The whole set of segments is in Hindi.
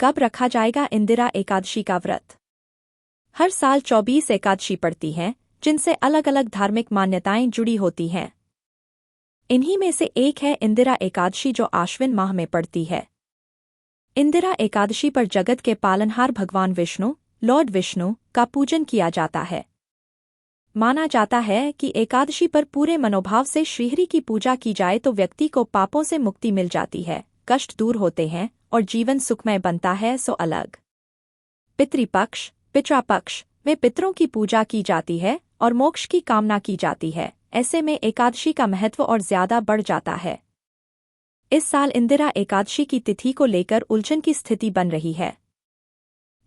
कब रखा जाएगा इंदिरा एकादशी का व्रत? हर साल 24 एकादशी पड़ती हैं, जिनसे अलग अलग धार्मिक मान्यताएं जुड़ी होती हैं। इन्हीं में से एक है इंदिरा एकादशी, जो आश्विन माह में पड़ती है। इंदिरा एकादशी पर जगत के पालनहार भगवान विष्णु, लॉर्ड विष्णु, का पूजन किया जाता है। माना जाता है कि एकादशी पर पूरे मनोभाव से श्रीहरि की पूजा की जाए तो व्यक्ति को पापों से मुक्ति मिल जाती है, कष्ट दूर होते हैं और जीवन सुखमय बनता है। सो अलग पितृपक्ष, पितृपक्ष में पितरों की पूजा की जाती है और मोक्ष की कामना की जाती है। ऐसे में एकादशी का महत्व और ज्यादा बढ़ जाता है। इस साल इंदिरा एकादशी की तिथि को लेकर उलझन की स्थिति बन रही है।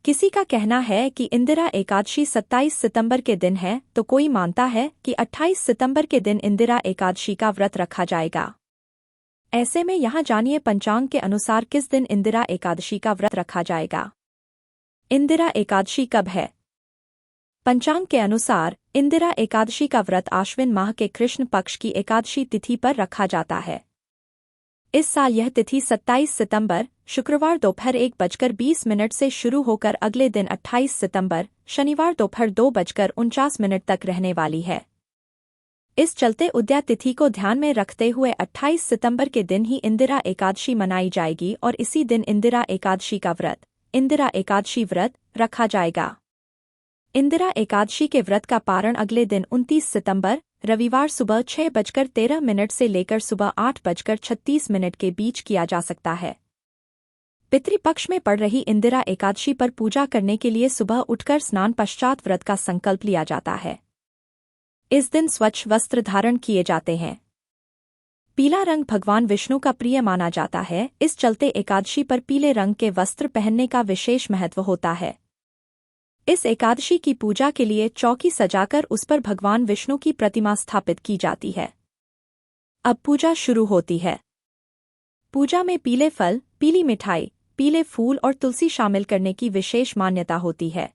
किसी का कहना है कि इंदिरा एकादशी 27 सितंबर के दिन है, तो कोई मानता है कि 28 सितंबर के दिन इंदिरा एकादशी का व्रत रखा जाएगा। ऐसे में यहाँ जानिए पंचांग के अनुसार किस दिन इंदिरा एकादशी का व्रत रखा जाएगा। इंदिरा एकादशी कब है? पंचांग के अनुसार इंदिरा एकादशी का व्रत आश्विन माह के कृष्ण पक्ष की एकादशी तिथि पर रखा जाता है। इस साल यह तिथि 27 सितंबर शुक्रवार दोपहर 1:20 से शुरू होकर अगले दिन 28 सितंबर शनिवार दोपहर 2:49 तक रहने वाली है। इस चलते उद्या तिथि को ध्यान में रखते हुए 28 सितंबर के दिन ही इंदिरा एकादशी मनाई जाएगी और इसी दिन इंदिरा एकादशी का व्रत, इंदिरा एकादशी व्रत, रखा जाएगा। इंदिरा एकादशी के व्रत का पारण अगले दिन 29 सितंबर रविवार सुबह 6:13 से लेकर सुबह 8:36 के बीच किया जा सकता है। पितृपक्ष में पड़ रही इंदिरा एकादशी पर पूजा करने के लिए सुबह उठकर स्नान पश्चात व्रत का संकल्प लिया जाता है। इस दिन स्वच्छ वस्त्र धारण किए जाते हैं। पीला रंग भगवान विष्णु का प्रिय माना जाता है, इस चलते एकादशी पर पीले रंग के वस्त्र पहनने का विशेष महत्व होता है। इस एकादशी की पूजा के लिए चौकी सजाकर उस पर भगवान विष्णु की प्रतिमा स्थापित की जाती है। अब पूजा शुरू होती है। पूजा में पीले फल, पीली मिठाई, पीले फूल और तुलसी शामिल करने की विशेष मान्यता होती है।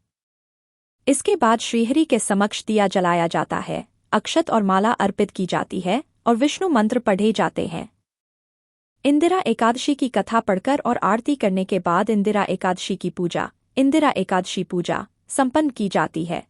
इसके बाद श्रीहरि के समक्ष दिया जलाया जाता है, अक्षत और माला अर्पित की जाती है और विष्णु मंत्र पढ़े जाते हैं। इंदिरा एकादशी की कथा पढ़कर और आरती करने के बाद इंदिरा एकादशी की पूजा, इंदिरा एकादशी पूजा, संपन्न की जाती है।